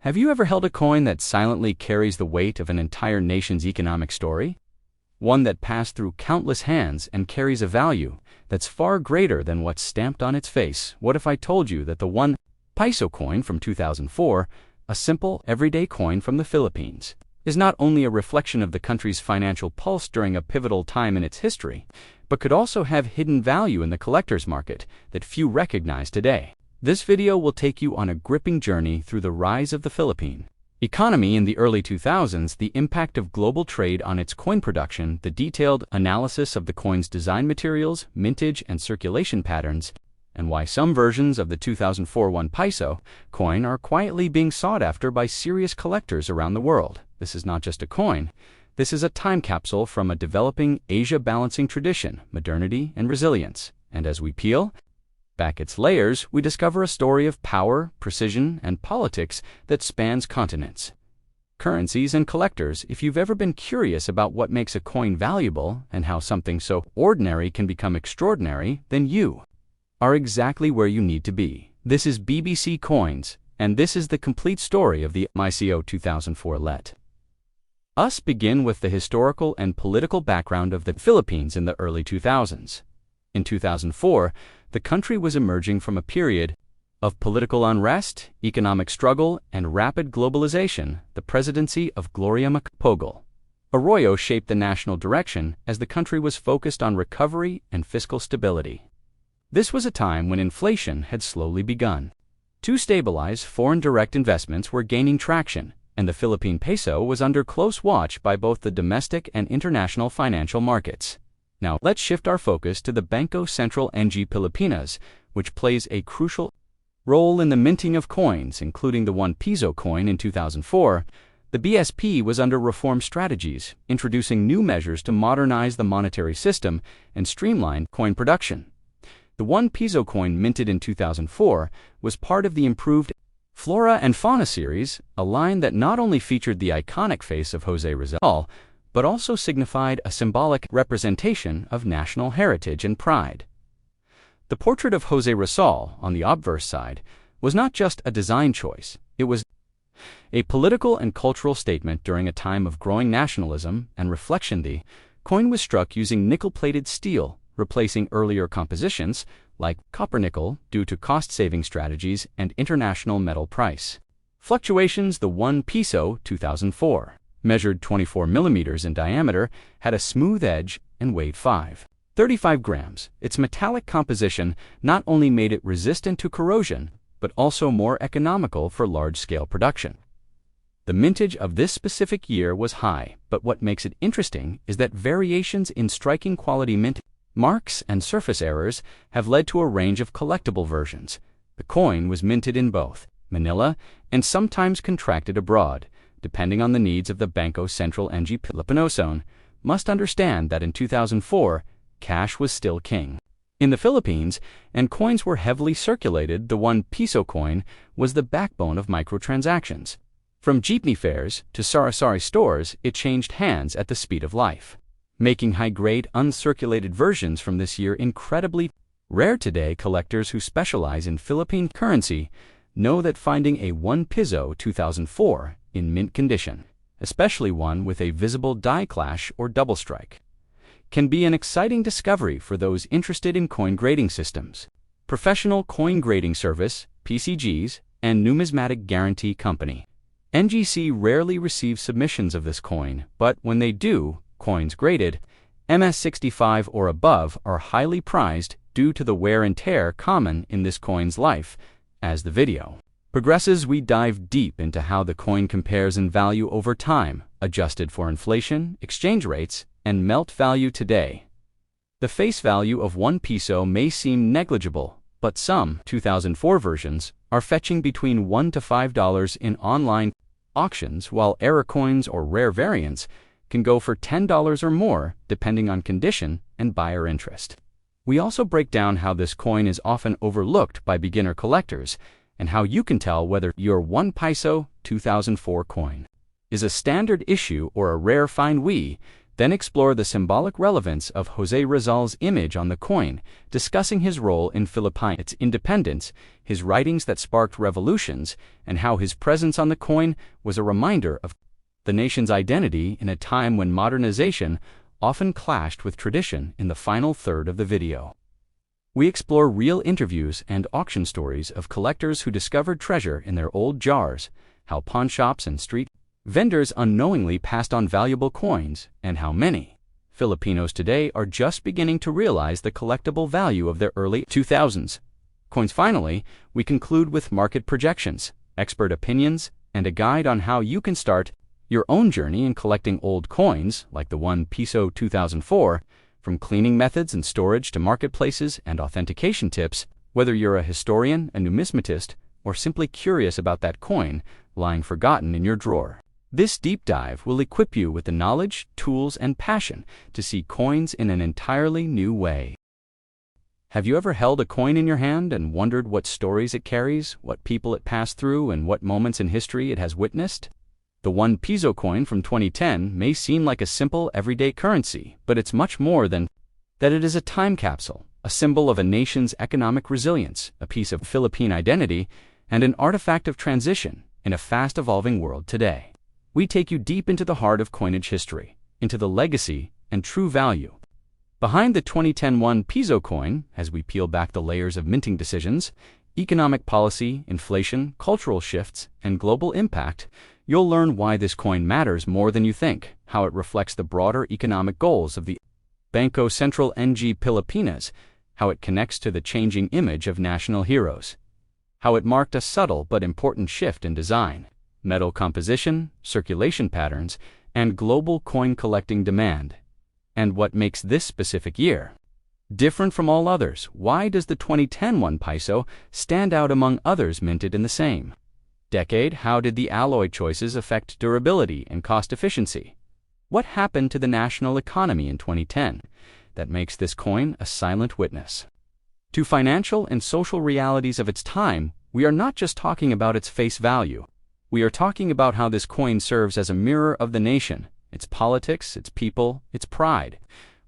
Have you ever held a coin that silently carries the weight of an entire nation's economic story? One that passed through countless hands and carries a value that's far greater than what's stamped on its face. What if I told you that the One Piso coin from 2004, a simple, everyday coin from the Philippines, is not only a reflection of the country's financial pulse during a pivotal time in its history, but could also have hidden value in the collector's market that few recognize today? This video will take you on a gripping journey through the rise of the Philippine economy in the early 2000s, the impact of global trade on its coin production, the detailed analysis of the coin's design materials, mintage, and circulation patterns, and why some versions of the 2004 One Piso coin are quietly being sought after by serious collectors around the world. This is not just a coin. This is a time capsule from a developing Asia balancing tradition, modernity, and resilience. And as we peel back its layers, we discover a story of power, precision, and politics that spans continents, currencies, and collectors. If you've ever been curious about what makes a coin valuable and how something so ordinary can become extraordinary, then you are exactly where you need to be. This is BBC Coins, and this is the complete story of the One Piso 2004. Let us begin with the historical and political background of the Philippines in the early 2000s. In 2004, the country was emerging from a period of political unrest, economic struggle, and rapid globalization. The presidency of Gloria Macapagal Arroyo shaped the national direction as the country was focused on recovery and fiscal stability. This was a time when inflation had slowly begun to stabilize, foreign direct investments were gaining traction, and the Philippine peso was under close watch by both the domestic and international financial markets. Now, let's shift our focus to the Bangko Sentral ng Pilipinas, which plays a crucial role in the minting of coins, including the One Piso coin in 2004. The BSP was under reform strategies, introducing new measures to modernize the monetary system and streamline coin production. The One Piso coin minted in 2004 was part of the improved Flora and Fauna series, a line that not only featured the iconic face of Jose Rizal, but also signified a symbolic representation of national heritage and pride. The portrait of Jose Rizal on the obverse side was not just a design choice, it was a political and cultural statement during a time of growing nationalism and reflection. The coin was struck using nickel-plated steel, replacing earlier compositions like copper-nickel due to cost-saving strategies and international metal price fluctuations. The One Piso 2004 measured 24 millimeters in diameter, had a smooth edge, and weighed 35 grams. Its metallic composition not only made it resistant to corrosion, but also more economical for large-scale production. The mintage of this specific year was high, but what makes it interesting is that variations in striking quality mint marks and surface errors have led to a range of collectible versions. The coin was minted in both Manila and sometimes contracted abroad, depending on the needs of the Bangko Sentral ng Pilipinas. Must understand that in 2004, cash was still king in the Philippines, and coins were heavily circulated. The One Piso coin was the backbone of microtransactions. From jeepney fares to sari-sari stores, it changed hands at the speed of life, making high-grade, uncirculated versions from this year incredibly rare today. Collectors who specialize in Philippine currency know that finding a One Piso 2004 in mint condition, especially one with a visible die clash or double strike, can be an exciting discovery for those interested in coin grading systems. Professional Coin Grading Service, PCGs, and Numismatic Guarantee Company, NGC, rarely receive submissions of this coin, but when they do, coins graded MS65 or above are highly prized due to the wear and tear common in this coin's life. As the video progresses, we dive deep into how the coin compares in value over time, adjusted for inflation, exchange rates, and melt value today. The face value of One Piso may seem negligible, but some 2004 versions are fetching between $1 to $5 in online auctions, while error coins or rare variants can go for $10 or more, depending on condition and buyer interest. We also break down how this coin is often overlooked by beginner collectors, and how you can tell whether your One Piso 2004 coin is a standard issue or a rare find. We Then explore the symbolic relevance of José Rizal's image on the coin, discussing his role in Philippine its independence, his writings that sparked revolutions, and how his presence on the coin was a reminder of the nation's identity in a time when modernization often clashed with tradition. In the final third of the video, we explore real interviews and auction stories of collectors who discovered treasure in their old jars, how pawnshops and street vendors unknowingly passed on valuable coins, and how many Filipinos today are just beginning to realize the collectible value of their early 2000s coins. Finally, we conclude with market projections, expert opinions, and a guide on how you can start your own journey in collecting old coins like the One Piso 2004. From cleaning methods and storage to marketplaces and authentication tips, whether you're a historian, a numismatist, or simply curious about that coin lying forgotten in your drawer, this deep dive will equip you with the knowledge, tools, and passion to see coins in an entirely new way. Have you ever held a coin in your hand and wondered what stories it carries, what people it passed through, and what moments in history it has witnessed? The One Piso coin from 2010 may seem like a simple, everyday currency, but it's much more than that. It is a time capsule, a symbol of a nation's economic resilience, a piece of Philippine identity, and an artifact of transition in a fast-evolving world today. We take you deep into the heart of coinage history, into the legacy and true value behind the 2010 One Piso coin. As we peel back the layers of minting decisions, economic policy, inflation, cultural shifts, and global impact, you'll learn why this coin matters more than you think, how it reflects the broader economic goals of the Bangko Sentral ng Pilipinas, how it connects to the changing image of national heroes, how it marked a subtle but important shift in design, metal composition, circulation patterns, and global coin collecting demand, and what makes this specific year different from all others. Why does the 2010 One Piso stand out among others minted in the same decade? How did the alloy choices affect durability and cost efficiency? What happened to the national economy in 2010 that makes this coin a silent witness to financial and social realities of its time? We are not just talking about its face value. We are talking about how this coin serves as a mirror of the nation, its politics, its people, its pride.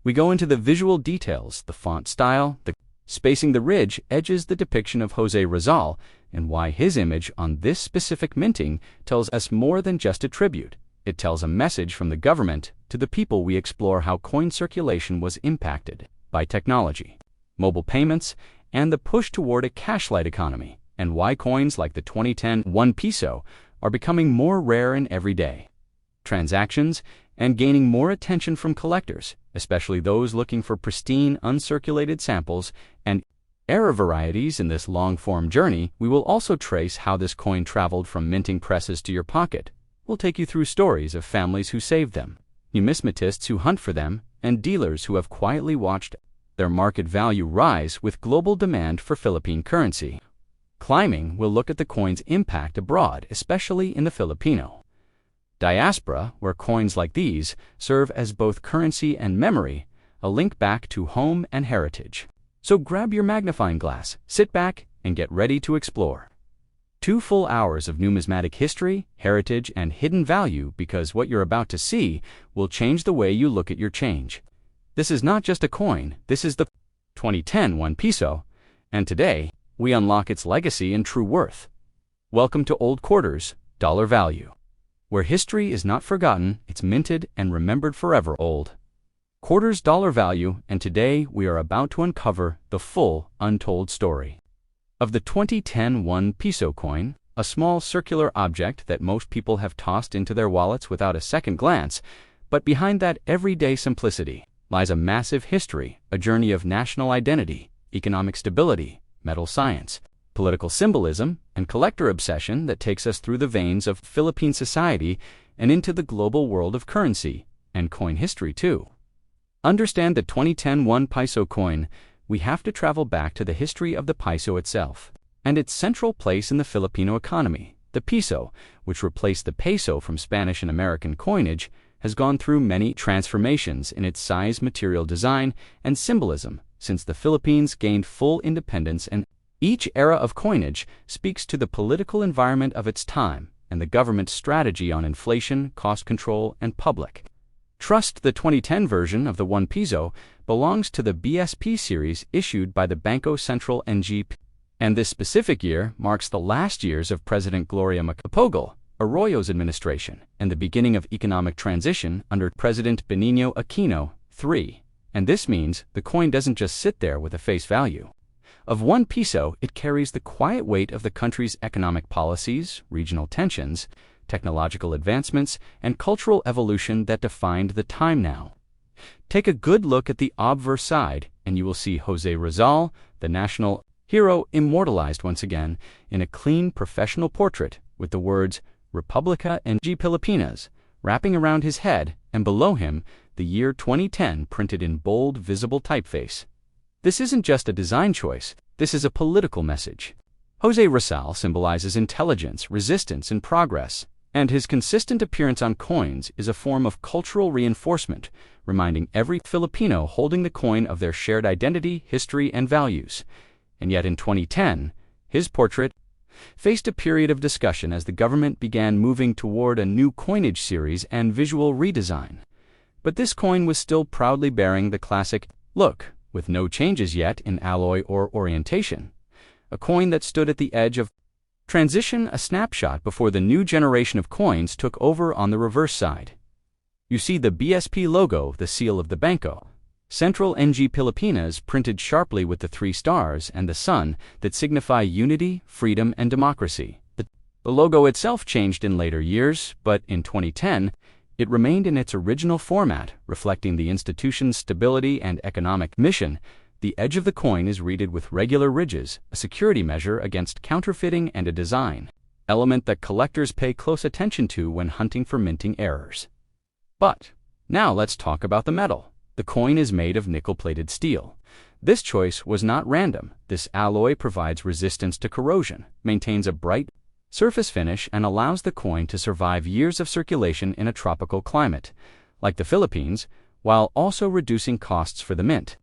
We go into the visual details, the font style, the spacing, the ridge edges, the depiction of José Rizal, and why his image on this specific minting tells us more than just a tribute. It tells a message from the government to the people. We explore how coin circulation was impacted by technology, mobile payments, and the push toward a cashlight economy, and why coins like the 2010 One Piso are becoming more rare in everyday transactions and gaining more attention from collectors, especially those looking for pristine, uncirculated samples and era varieties. In this long-form journey, we will also trace how this coin traveled from minting presses to your pocket. We'll take you through stories of families who saved them, numismatists who hunt for them, and dealers who have quietly watched their market value rise with global demand for Philippine currency climbing. We'll look at the coin's impact abroad, especially in the Filipino diaspora, where coins like these serve as both currency and memory, a link back to home and heritage. So grab your magnifying glass, sit back, and get ready to explore 2 full hours of numismatic history, heritage, and hidden value, because what you're about to see will change the way you look at your change. This is not just a coin, this is the 2010 One Piso, and today we unlock its legacy and true worth. Welcome to Old Quarters, Dollar Value, where history is not forgotten, it's minted and remembered forever. Old Quarters Dollar Value, and today we are about to uncover the full, untold story of the 2010 One Piso coin, a small circular object that most people have tossed into their wallets without a second glance. But behind that everyday simplicity lies a massive history, a journey of national identity, economic stability, metal science, political symbolism, and collector obsession that takes us through the veins of Philippine society and into the global world of currency and coin history too. Understand the 2010 One Piso coin, we have to travel back to the history of the piso itself and its central place in the Filipino economy. The piso, which replaced the peso from Spanish and American coinage, has gone through many transformations in its size, material design, and symbolism since the Philippines gained full independence, and each era of coinage speaks to the political environment of its time and the government's strategy on inflation, cost control, and public Trust the 2010 version of the One Piso belongs to the BSP series issued by the Banco Central NG, and this specific year marks the last years of President Gloria Macapagal Arroyo's administration and the beginning of economic transition under President Benigno Aquino III. And this means the coin doesn't just sit there with a face value of 1 peso, it carries the quiet weight of the country's economic policies, regional tensions, technological advancements, and cultural evolution that defined the time now. Take a good look at the obverse side, and you will see Jose Rizal, the national hero, immortalized once again in a clean professional portrait with the words Republica and G Filipinas wrapping around his head, and below him the year 2010 printed in bold, visible typeface. This isn't just a design choice, this is a political message. Jose Rizal symbolizes intelligence, resistance, and progress, and his consistent appearance on coins is a form of cultural reinforcement, reminding every Filipino holding the coin of their shared identity, history, and values. And yet in 2010, his portrait faced a period of discussion as the government began moving toward a new coinage series and visual redesign. But this coin was still proudly bearing the classic look, with no changes yet in alloy or orientation. A coin that stood at the edge of transition, a snapshot before the new generation of coins took over. On the reverse side, you see the BSP logo, the seal of the Banco Central NG Filipinas, printed sharply with the 3 stars and the sun that signify unity, freedom, and democracy. The logo itself changed in later years, but in 2010, it remained in its original format, reflecting the institution's stability and economic mission. The edge of the coin is reeded with regular ridges, a security measure against counterfeiting and a design element that collectors pay close attention to when hunting for minting errors. But now let's talk about the metal. The coin is made of nickel-plated steel. This choice was not random. This alloy provides resistance to corrosion, maintains a bright surface finish, and allows the coin to survive years of circulation in a tropical climate, like the Philippines, while also reducing costs for the mint.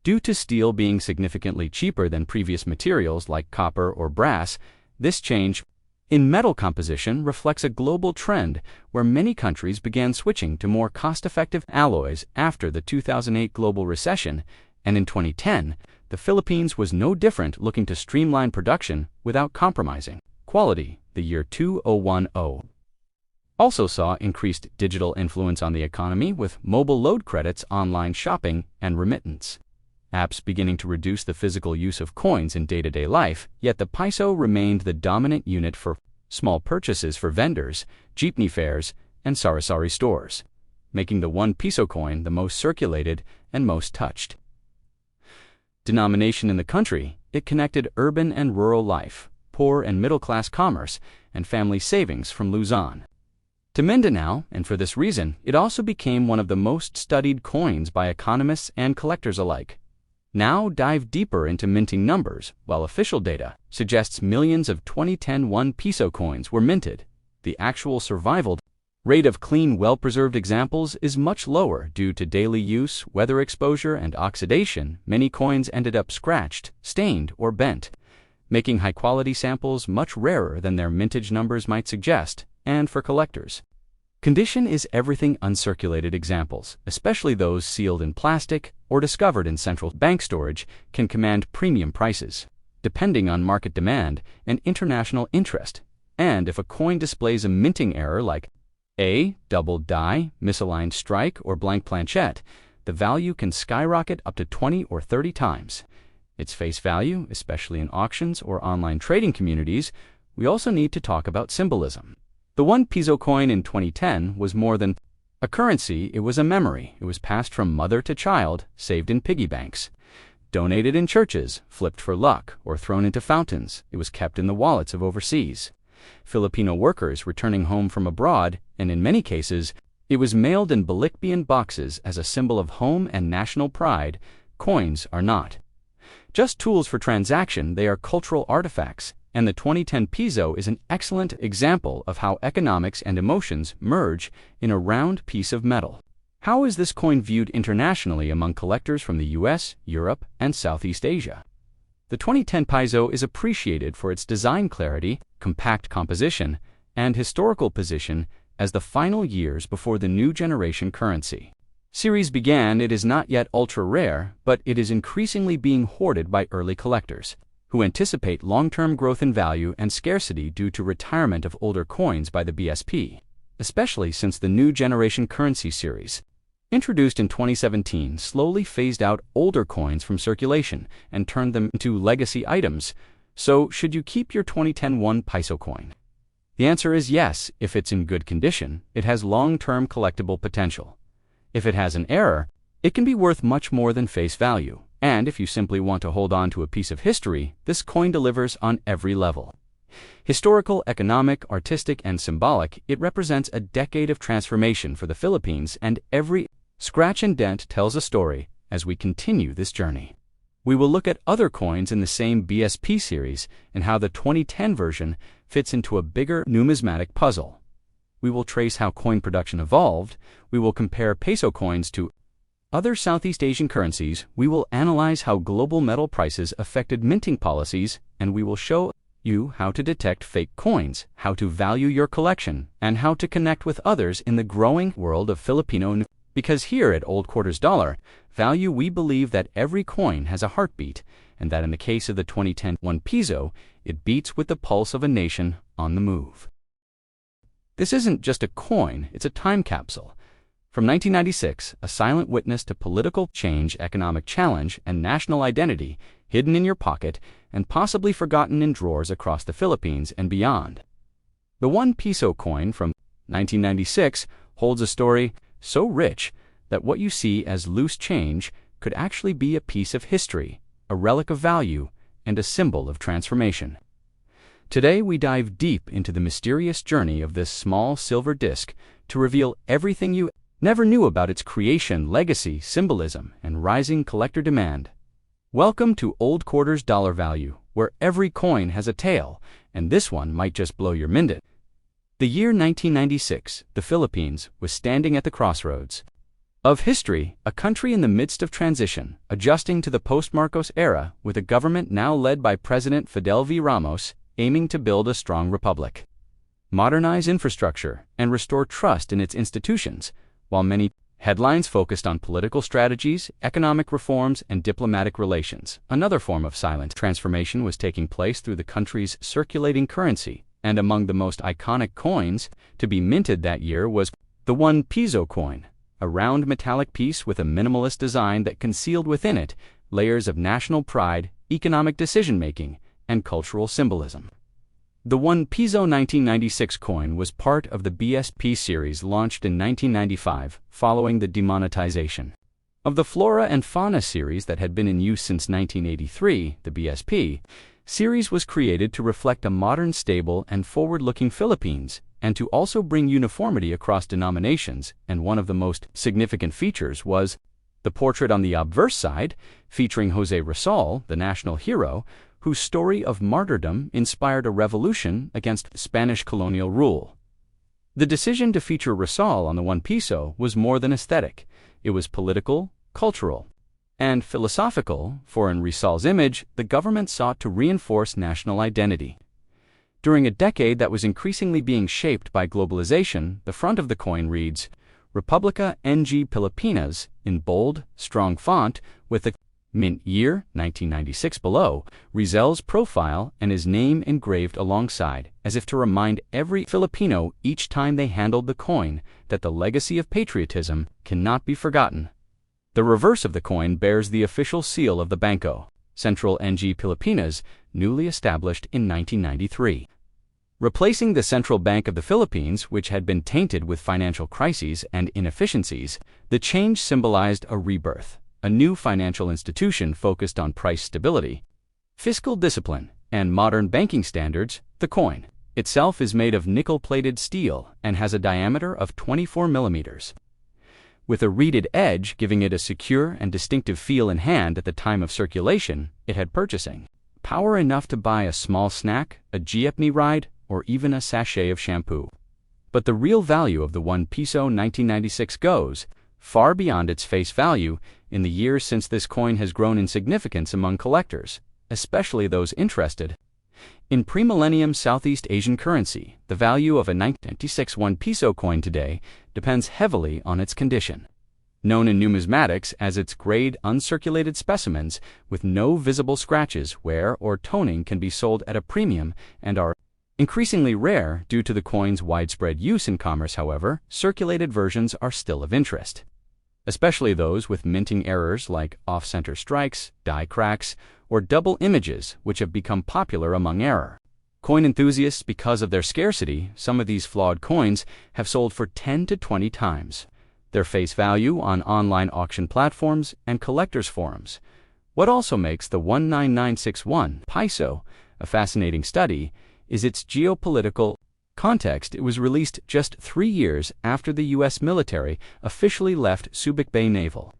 Due to steel being significantly cheaper than previous materials like copper or brass, this change in metal composition reflects a global trend where many countries began switching to more cost-effective alloys after the 2008 global recession, and in 2010, the Philippines was no different, looking to streamline production without compromising quality. The year 2010 also saw increased digital influence on the economy, with mobile load credits, online shopping, and remittance apps beginning to reduce the physical use of coins in day-to-day life, yet the peso remained the dominant unit for small purchases for vendors, jeepney fares, and sari-sari stores, making the 1 peso coin the most circulated and most touched denomination in the country. It connected urban and rural life, poor and middle-class commerce, and family savings from Luzon to Mindanao, and for this reason, it also became one of the most studied coins by economists and collectors alike. Now dive deeper into minting numbers. While official data suggests millions of 2010 1 peso coins were minted, the actual survival rate of clean, well-preserved examples is much lower due to daily use, weather exposure, and oxidation. Many coins ended up scratched, stained, or bent, making high-quality samples much rarer than their mintage numbers might suggest. And for collectors, condition is everything. Uncirculated examples, especially those sealed in plastic or discovered in central bank storage, can command premium prices, depending on market demand and international interest. And if a coin displays a minting error like a double die, misaligned strike, or blank planchette, the value can skyrocket up to 20 or 30 times its face value, especially in auctions or online trading communities. We also need to talk about symbolism. The 1 peso coin in 2010 was more than a currency, it was a memory. It was passed from mother to child, saved in piggy banks, donated in churches, flipped for luck, or thrown into fountains. It was kept in the wallets of overseas Filipino workers returning home from abroad, and in many cases, it was mailed in balikbayan boxes as a symbol of home and national pride. Coins are not just tools for transaction, they are cultural artifacts, and the 2010 peso is an excellent example of how economics and emotions merge in a round piece of metal. How is this coin viewed internationally among collectors from the US, Europe, and Southeast Asia? The 2010 peso is appreciated for its design clarity, compact composition, and historical position as the final years before the new generation currency series began. It is not yet ultra-rare, but it is increasingly being hoarded by early collectors, who anticipate long-term growth in value and scarcity due to retirement of older coins by the BSP, especially since the new generation currency series, introduced in 2017, slowly phased out older coins from circulation and turned them into legacy items. So, should you keep your 2010 One Piso coin? The answer is yes. If it's in good condition, it has long-term collectible potential. If it has an error, it can be worth much more than face value. And if you simply want to hold on to a piece of history, this coin delivers on every level. Historical, economic, artistic, and symbolic, it represents a decade of transformation for the Philippines, and every scratch and dent tells a story. As we continue this journey, we will look at other coins in the same BSP series and how the 2010 version fits into a bigger numismatic puzzle. We will trace how coin production evolved. We will compare peso coins to other Southeast Asian currencies. We will analyze how global metal prices affected minting policies, and we will show you how to detect fake coins, how to value your collection, and how to connect with others in the growing world of Filipino. Because here at Old Quarters Dollar Value, we believe that every coin has a heartbeat, and that in the case of the 2010 One Piso, it beats with the pulse of a nation on the move. This isn't just a coin, it's a time capsule. From 1996, a silent witness to political change, economic challenge, and national identity, hidden in your pocket and possibly forgotten in drawers across the Philippines and beyond. The One Piso coin from 1996 holds a story so rich that what you see as loose change could actually be a piece of history, a relic of value, and a symbol of transformation. Today we dive deep into the mysterious journey of this small silver disc to reveal everything you never knew about its creation, legacy, symbolism, and rising collector demand. Welcome to Old Quarters Dollar Value, where every coin has a tale, and this one might just blow your mind. The year 1996, the Philippines was standing at the crossroads of history, a country in the midst of transition, adjusting to the post-Marcos era, with a government now led by President Fidel V. Ramos, aiming to build a strong republic, modernize infrastructure, and restore trust in its institutions. While many headlines focused on political strategies, economic reforms, and diplomatic relations, another form of silent transformation was taking place through the country's circulating currency, and among the most iconic coins to be minted that year was the One Piso coin, a round metallic piece with a minimalist design that concealed within it layers of national pride, economic decision-making, and cultural symbolism. The One Piso 1996 coin was part of the BSP series launched in 1995 following the demonetization of the Flora and Fauna series that had been in use since 1983. The BSP series was created to reflect a modern, stable, and forward-looking Philippines, and to also bring uniformity across denominations, and one of the most significant features was the portrait on the obverse side, featuring Jose Rizal, the national hero, whose story of martyrdom inspired a revolution against Spanish colonial rule. The decision to feature Rizal on the One Piso was more than aesthetic. It was political, cultural, and philosophical, for in Rizal's image, the government sought to reinforce national identity. During a decade that was increasingly being shaped by globalization, the front of the coin reads, Republica ng Pilipinas, in bold, strong font, with the mint year 1996 below, Rizal's profile and his name engraved alongside, as if to remind every Filipino each time they handled the coin that the legacy of patriotism cannot be forgotten. The reverse of the coin bears the official seal of the Bangko Sentral ng Pilipinas, newly established in 1993. Replacing the Central Bank of the Philippines, which had been tainted with financial crises and inefficiencies, the change symbolized a rebirth, a new financial institution focused on price stability, fiscal discipline, and modern banking standards. The coin itself is made of nickel-plated steel and has a diameter of 24 millimeters, with a reeded edge giving it a secure and distinctive feel in hand. At the time of circulation, it had purchasing power enough to buy a small snack, a jeepney ride, or even a sachet of shampoo. But the real value of the One Piso 1996 goes far beyond its face value. In the years since, this coin has grown in significance among collectors, especially those interested In pre-millennium Southeast Asian currency, the value of a 1996 One Piso coin today depends heavily on its condition. Known in numismatics as its grade uncirculated specimens with no visible scratches, wear, or toning can be sold at a premium and are increasingly rare due to the coin's widespread use in commerce. However, circulated versions are still of interest, especially those with minting errors like off-center strikes, die cracks, or double images, which have become popular among error coin enthusiasts because of their scarcity. Some of these flawed coins have sold for 10 to 20 times their face value on online auction platforms and collectors' forums. What also makes the 19961 Piso a fascinating study is its geopolitical context. It was released just 3 years after the U.S. military officially left Subic Bay Naval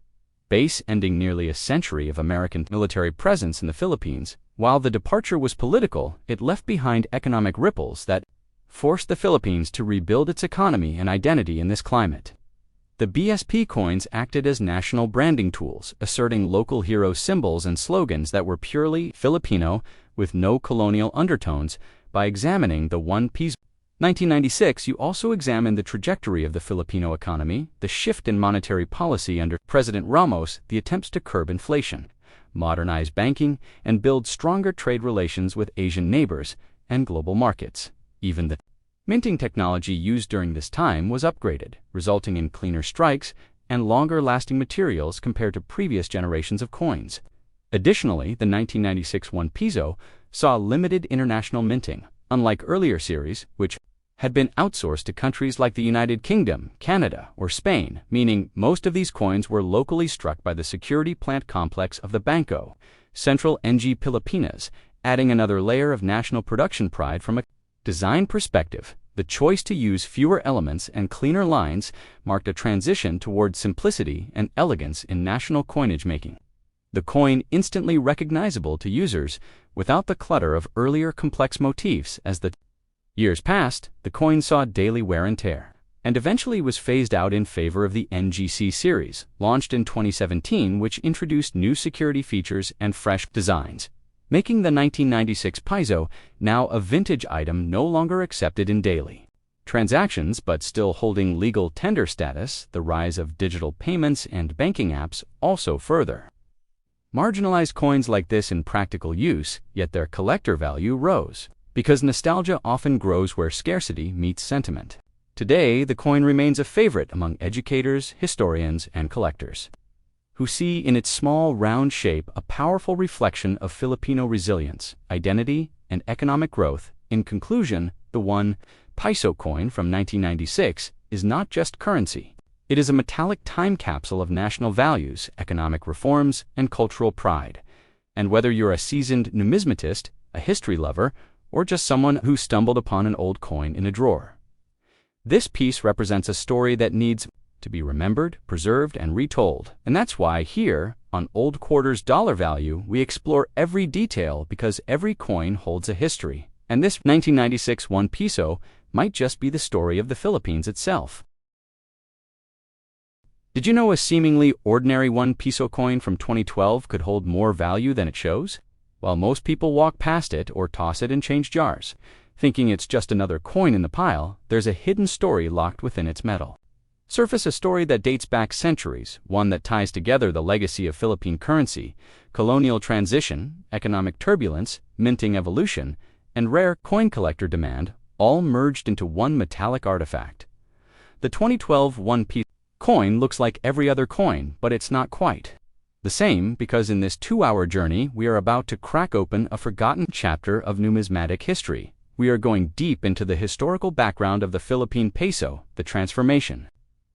Base, ending nearly a century of American military presence in the Philippines. While the departure was political, it left behind economic ripples that forced the Philippines to rebuild its economy and identity in this climate. The BSP coins acted as national branding tools, asserting local hero symbols and slogans that were purely Filipino with no colonial undertones. By examining the One Piso 1996, you also examine the trajectory of the Filipino economy, the shift in monetary policy under President Ramos, the attempts to curb inflation, modernize banking, and build stronger trade relations with Asian neighbors and global markets. Even the minting technology used during this time was upgraded, resulting in cleaner strikes and longer-lasting materials compared to previous generations of coins. Additionally, the 1996 One Piso saw limited international minting, unlike earlier series, which had been outsourced to countries like the United Kingdom, Canada, or Spain, meaning most of these coins were locally struck by the security plant complex of the Banco Central NG Pilipinas, adding another layer of national production pride. From a design perspective, the choice to use fewer elements and cleaner lines marked a transition toward simplicity and elegance in national coinage making. The coin instantly recognizable to users without the clutter of earlier complex motifs. As the years passed, the coin saw daily wear and tear, and eventually was phased out in favor of the NGC series, launched in 2017, which introduced new security features and fresh designs, making the 1996 Piso now a vintage item no longer accepted in daily transactions but still holding legal tender status. The rise of digital payments and banking apps also further marginalized coins like this in practical use, yet their collector value rose, because nostalgia often grows where scarcity meets sentiment. Today, the coin remains a favorite among educators, historians, and collectors, who see in its small, round shape a powerful reflection of Filipino resilience, identity, and economic growth. In conclusion, the One Piso coin from 1996 is not just currency. It is a metallic time capsule of national values, economic reforms, and cultural pride. And whether you're a seasoned numismatist, a history lover, or just someone who stumbled upon an old coin in a drawer, this piece represents a story that needs to be remembered, preserved, and retold. And that's why here, on Old Quarter's Dollar Value, we explore every detail, because every coin holds a history. And this 1996 One Piso might just be the story of the Philippines itself. Did you know a seemingly ordinary One Piso coin from 2012 could hold more value than it shows? While most people walk past it or toss it in change jars, thinking it's just another coin in the pile, there's a hidden story locked within its metal. Surface a story that dates back centuries, one that ties together the legacy of Philippine currency, colonial transition, economic turbulence, minting evolution, and rare coin collector demand, all merged into one metallic artifact. The 2012 One Piso coin looks like every other coin, but it's not quite the same, because in this 2-hour journey we are about to crack open a forgotten chapter of numismatic history. We are going deep into the historical background of the Philippine peso, the transformation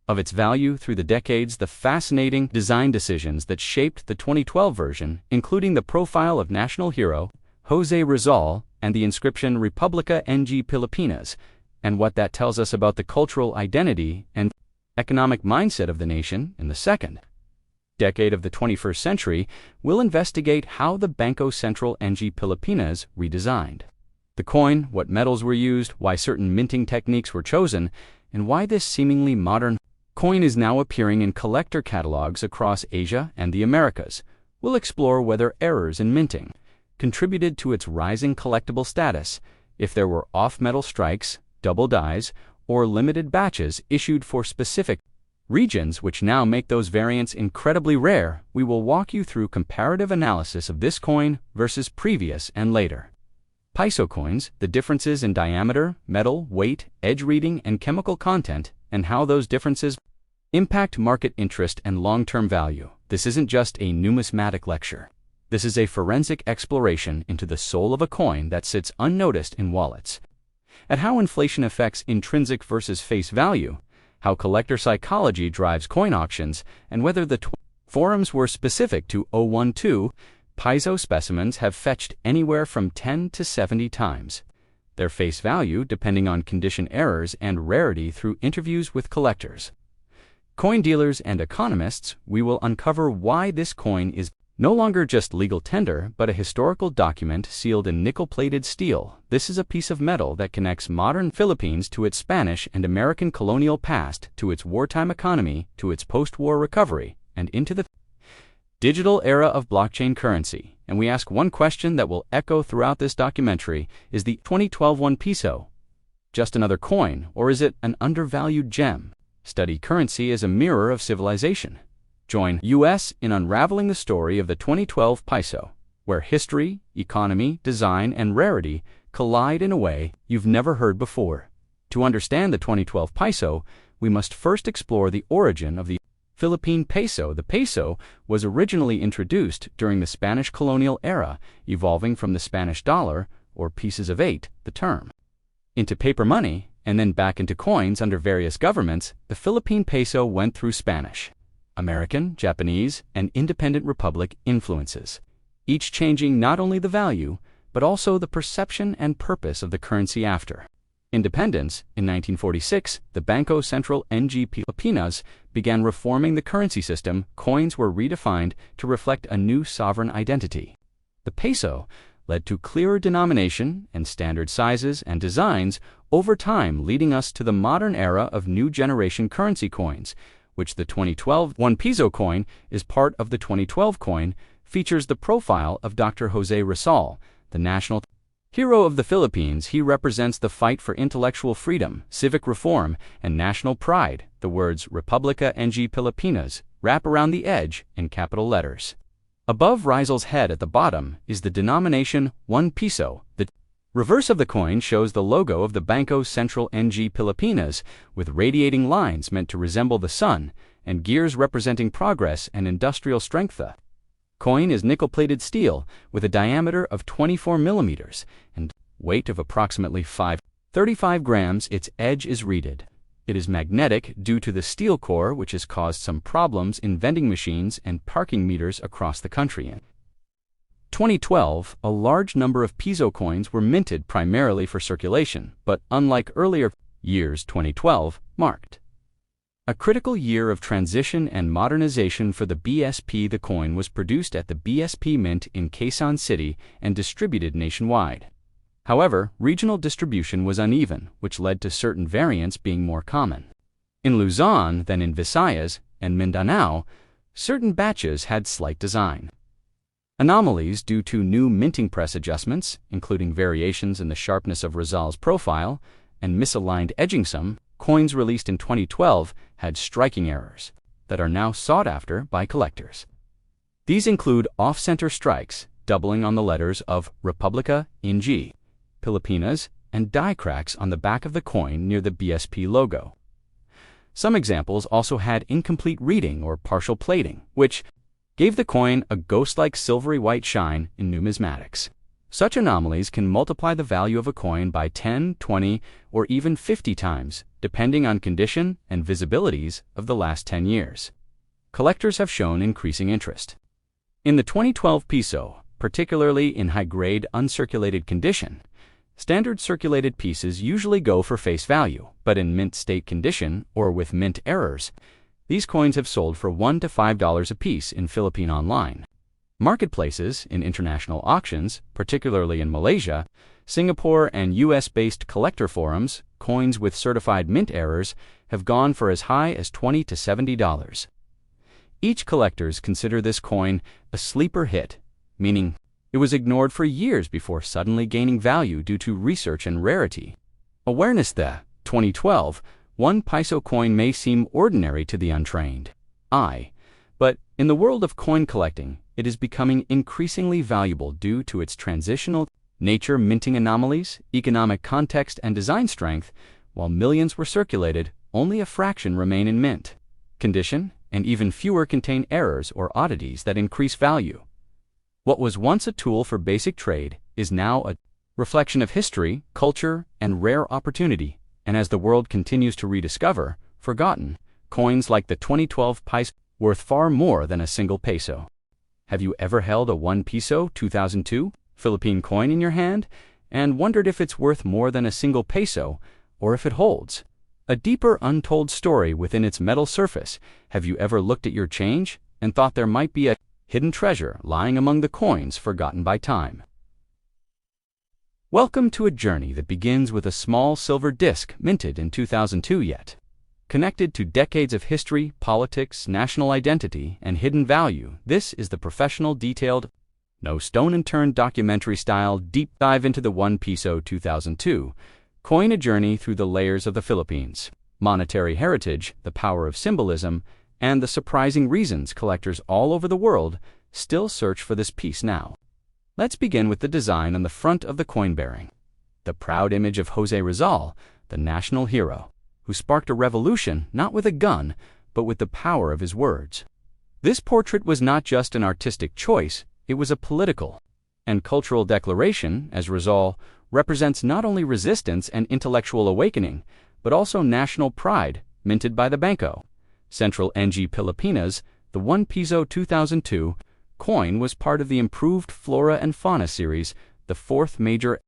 of its value through the decades, the fascinating design decisions that shaped the 2012 version, including the profile of national hero Jose Rizal and the inscription Republica NG Pilipinas, and what that tells us about the cultural identity and economic mindset of the nation. In the second decade of the 21st century, we'll investigate how the Banco Central NG Pilipinas redesigned the coin, what metals were used, why certain minting techniques were chosen, and why this seemingly modern coin is now appearing in collector catalogs across Asia and the Americas. We'll explore whether errors in minting, contributed to its rising collectible status if there were off-metal strikes, double dies, or limited batches issued for specific regions, which now make those variants incredibly rare. We will walk you through comparative analysis of this coin versus previous and later Piso coins, the differences in diameter, metal, weight, edge reading, and chemical content, and how those differences impact market interest and long-term value. This isn't just a numismatic lecture. This is a forensic exploration into the soul of a coin that sits unnoticed in wallets, at how inflation affects intrinsic versus face value, how collector psychology drives coin auctions, and whether the forums were specific to 012. Piso specimens have fetched anywhere from 10 to 70 times their face value depending on condition errors and rarity. Through interviews with collectors, coin dealers, and economists, we will uncover why this coin is no longer just legal tender, but a historical document sealed in nickel-plated steel. This is a piece of metal that connects modern Philippines to its Spanish and American colonial past, to its wartime economy, to its post-war recovery, and into the digital era of blockchain currency. And we ask one question that will echo throughout this documentary: is the 2012 One Piso just another coin, or is it an undervalued gem? Study currency as a mirror of civilization. Join us in unraveling the story of the 2012 Piso, where history, economy, design, and rarity collide in a way you've never heard before. To understand the 2012 Piso, we must first explore the origin of the Philippine peso. The peso was originally introduced during the Spanish colonial era, evolving from the Spanish dollar, or pieces of 8, the term, into paper money, and then back into coins under various governments. The Philippine peso went through Spanish, American, Japanese, and independent republic influences, each changing not only the value, but also the perception and purpose of the currency. After independence, in 1946, the Banco Central ng Pilipinas began reforming the currency system. Coins were redefined to reflect a new sovereign identity. The peso led to clearer denomination and standard sizes and designs over time, leading us to the modern era of new generation currency coins, which the 2012 One Piso coin is part of. The 2012 coin features the profile of Dr. Jose Rizal, the national hero of the Philippines. He represents the fight for intellectual freedom, civic reform, and national pride. The words Republica ng Pilipinas wrap around the edge in capital letters. Above Rizal's head at the bottom is the denomination One Piso. The reverse of the coin shows the logo of the Banco Central ng Pilipinas, with radiating lines meant to resemble the sun, and gears representing progress and industrial strength. The coin is nickel-plated steel with a diameter of 24 millimeters and weight of approximately 35 grams. Its edge is reeded. It is magnetic due to the steel core, which has caused some problems in vending machines and parking meters across the country. In 2012, a large number of Piso coins were minted primarily for circulation, but unlike earlier years, 2012 marked a critical year of transition and modernization for the BSP. The coin was produced at the BSP Mint in Quezon City and distributed nationwide. However, regional distribution was uneven, which led to certain variants being more common in Luzon than in Visayas and Mindanao. Certain batches had slight design anomalies due to new minting press adjustments, including variations in the sharpness of Rizal's profile and misaligned edging. Some coins released in 2012 had striking errors that are now sought after by collectors. These include off-center strikes, doubling on the letters of Republica ng Pilipinas, and die cracks on the back of the coin near the BSP logo. Some examples also had incomplete reading or partial plating, which gave the coin a ghost-like silvery white shine in numismatics. Such anomalies can multiply the value of a coin by 10, 20, or even 50 times, depending on condition and visibilities of the last 10 years. Collectors have shown increasing interest in the 2012 Piso, particularly in high-grade uncirculated condition. Standard circulated pieces usually go for face value, but in mint state condition or with mint errors, these coins have sold for $1 to $5 a piece in Philippine online marketplaces. In international auctions, particularly in Malaysia, Singapore, and US-based collector forums, coins with certified mint errors have gone for as high as $20 to $70. Each collectors consider this coin a sleeper hit, meaning It was ignored for years before suddenly gaining value due to research and rarity. Awareness. The 2012 One Piso coin may seem ordinary to the untrained eye, but in the world of coin collecting, it is becoming increasingly valuable due to its transitional nature, minting anomalies, economic context, and design strength. While millions were circulated, only a fraction remain in mint condition, and even fewer contain errors or oddities that increase value. What was once a tool for basic trade is now a reflection of history, culture, and rare opportunity. And as the world continues to rediscover forgotten coins like the 2012 piso, worth far more than a single peso. Have you ever held a One Piso 2002 Philippine coin in your hand and wondered if it's worth more than a single peso, or if it holds a deeper untold story within its metal surface? Have you ever looked at your change and thought there might be a hidden treasure lying among the coins forgotten by time? Welcome to a journey that begins with a small silver disc minted in 2002, yet connected to decades of history, politics, national identity, and hidden value. This is the professional, detailed, no stone unturned documentary-style deep dive into the One Piso 2002 coin, a journey through the layers of the Philippines' monetary heritage, the power of symbolism, and the surprising reasons collectors all over the world still search for this piece now. Let's begin with the design on the front of the coin, bearing the proud image of Jose Rizal, the national hero, who sparked a revolution not with a gun, but with the power of his words. This portrait was not just an artistic choice, it was a political and cultural declaration, as Rizal represents not only resistance and intellectual awakening, but also national pride, minted by the Banco Central ng Pilipinas. The One Piso 2002 coin was part of the improved Flora and Fauna series, the fourth major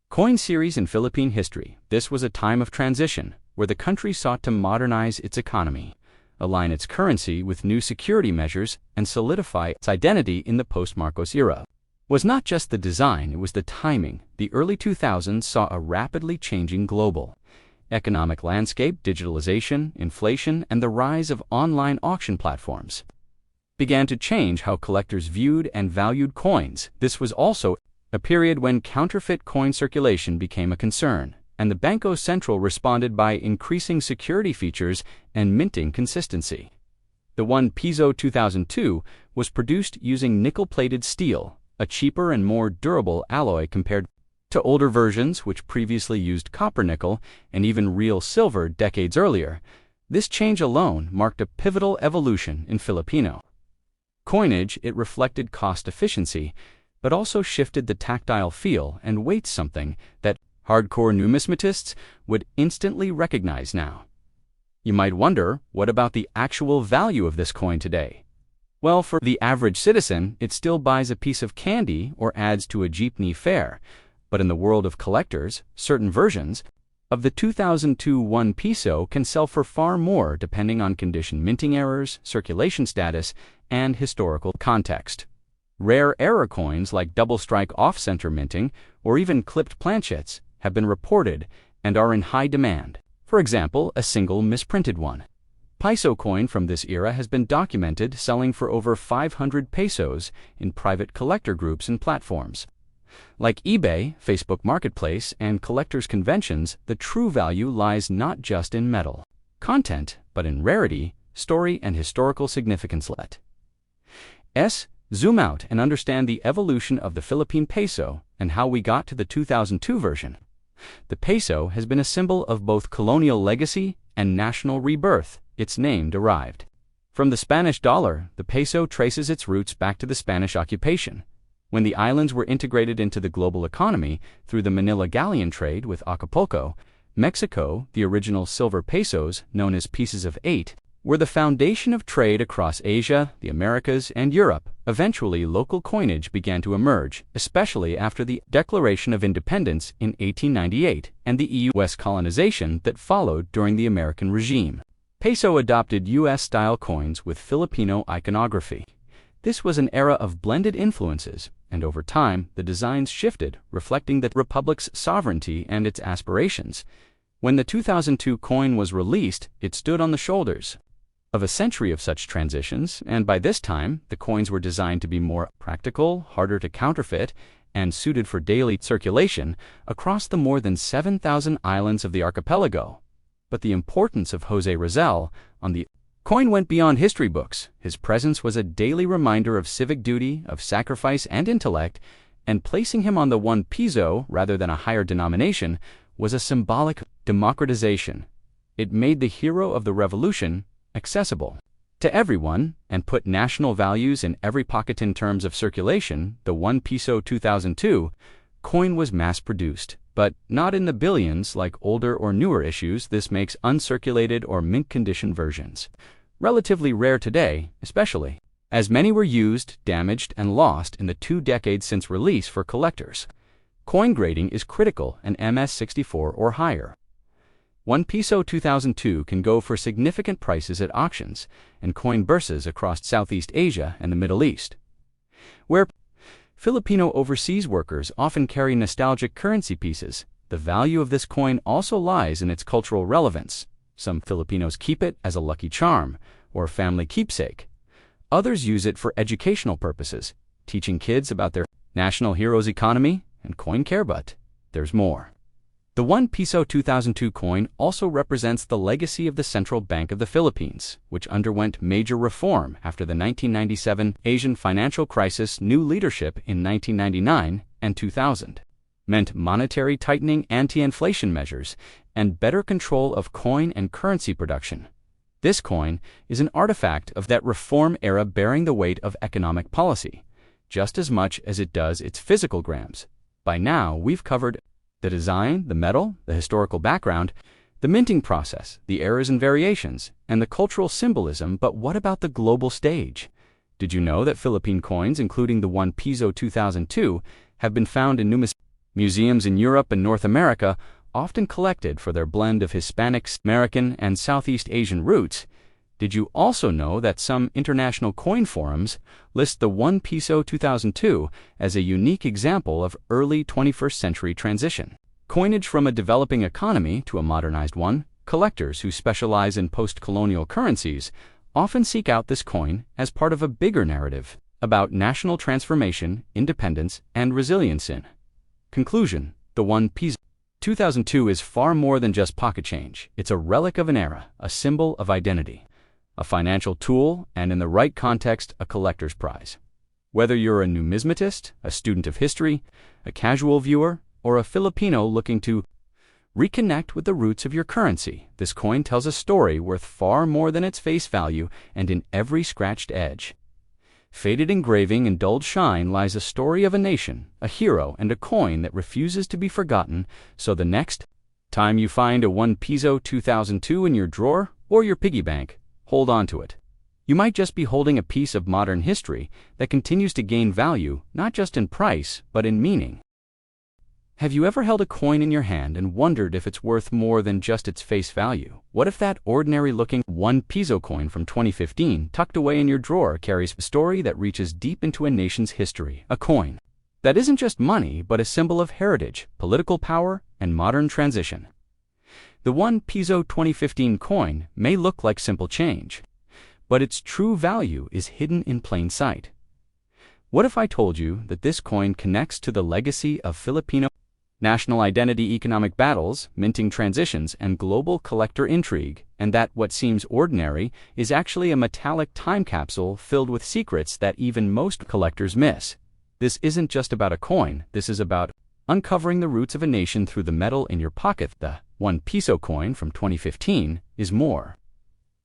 coin series in Philippine history. This was a time of transition, where the country sought to modernize its economy, align its currency with new security measures, and solidify its identity in the post-Marcos era. It was not just the design, it was the timing. The early 2000s saw a rapidly changing global economic landscape. Digitalization, inflation, and the rise of online auction platforms began to change how collectors viewed and valued coins. This was also a period when counterfeit coin circulation became a concern, and the Banco Central responded by increasing security features and minting consistency. The One Piso 2002 was produced using nickel-plated steel, a cheaper and more durable alloy compared to older versions which previously used copper, nickel, and even real silver decades earlier. This change alone marked a pivotal evolution in Filipino coinage. It reflected cost efficiency, but also shifted the tactile feel and weight, something that hardcore numismatists would instantly recognize now. You might wonder, what about the actual value of this coin today? Well, for the average citizen, it still buys a piece of candy or adds to a jeepney fare. But in the world of collectors, certain versions of the 2002 One Piso can sell for far more, depending on condition, minting errors, circulation status, and historical context. Rare error coins like double strike off-center minting or even clipped planchettes have been reported and are in high demand. For example, a single misprinted One Piso coin from this era has been documented selling for over 500 pesos in private collector groups and platforms like eBay, Facebook Marketplace, and collectors' conventions. The true value lies not just in metal content, but in rarity, story, and historical significance. Let's zoom out and understand the evolution of the Philippine peso and how we got to the 2002 version. The peso has been a symbol of both colonial legacy and national rebirth. Its name derived from the Spanish dollar. The peso traces its roots back to the Spanish occupation, when the islands were integrated into the global economy through the Manila galleon trade with Acapulco, Mexico. The original silver pesos, known as pieces of 8, were the foundation of trade across Asia, the Americas, and Europe. Eventually, local coinage began to emerge, especially after the Declaration of Independence in 1898 and the U.S. colonization that followed during the American regime. Peso adopted U.S.-style coins with Filipino iconography. This was an era of blended influences, and over time, the designs shifted, reflecting the republic's sovereignty and its aspirations. When the 2002 coin was released, it stood on the shoulders of a century of such transitions, and by this time, the coins were designed to be more practical, harder to counterfeit, and suited for daily circulation across the more than 7,000 islands of the archipelago. But the importance of José Rizal on the coin went beyond history books. His presence was a daily reminder of civic duty, of sacrifice and intellect, and placing him on the 1 piso rather than a higher denomination was a symbolic democratization. It made the hero of the revolution accessible to everyone and put national values in every pocket. In terms of circulation, the 1 piso 2002 coin was mass-produced, but not in the billions like older or newer issues. This makes uncirculated or mint-condition versions relatively rare today, especially as many were used, damaged, and lost in the 2 decades since release. For collectors, coin grading is critical and MS64 or higher. 1 piso 2002 can go for significant prices at auctions and coin bourses across Southeast Asia and the Middle East, where Filipino overseas workers often carry nostalgic currency pieces. The value of this coin also lies in its cultural relevance. Some Filipinos keep it as a lucky charm or family keepsake. Others use it for educational purposes, teaching kids about their national hero's economy and coin care. But there's more. The 1 piso 2002 coin also represents the legacy of the Central Bank of the Philippines, which underwent major reform after the 1997 Asian financial crisis. New leadership in 1999 and 2000 meant monetary tightening, anti-inflation measures, and better control of coin and currency production. This coin is an artifact of that reform era, bearing the weight of economic policy, just as much as it does its physical grams. By now, we've covered the design, the metal, the historical background, the minting process, the errors and variations, and the cultural symbolism. But what about the global stage? Did you know that Philippine coins, including the 1 piso 2002, have been found in numismatic museums in Europe and North America, often collected for their blend of Hispanic, American, and Southeast Asian roots? Did you also know that some international coin forums list the 1 piso 2002 as a unique example of early 21st century transition coinage from a developing economy to a modernized one? Collectors who specialize in post-colonial currencies often seek out this coin as part of a bigger narrative about national transformation, independence, and resilience. In conclusion, the 1 piso 2002 is far more than just pocket change. It's a relic of an era, a symbol of identity, a financial tool, and in the right context, a collector's prize. Whether you're a numismatist, a student of history, a casual viewer, or a Filipino looking to reconnect with the roots of your currency, this coin tells a story worth far more than its face value, and in every scratched edge, faded engraving, and dulled shine lies a story of a nation, a hero, and a coin that refuses to be forgotten. So the next time you find a 1 piso 2002 in your drawer or your piggy bank, hold on to it. You might just be holding a piece of modern history that continues to gain value, not just in price, but in meaning. Have you ever held a coin in your hand and wondered if it's worth more than just its face value? What if that ordinary-looking 1 piso coin from 2015 tucked away in your drawer carries a story that reaches deep into a nation's history? A coin that isn't just money, but a symbol of heritage, political power, and modern transition. The 1 piso 2015 coin may look like simple change, but its true value is hidden in plain sight. What if I told you that this coin connects to the legacy of Filipino national identity, economic battles, minting transitions, and global collector intrigue, and that what seems ordinary is actually a metallic time capsule filled with secrets that even most collectors miss? This isn't just about a coin, this is about uncovering the roots of a nation through the metal in your pocket. The 1 piso coin from 2015 is more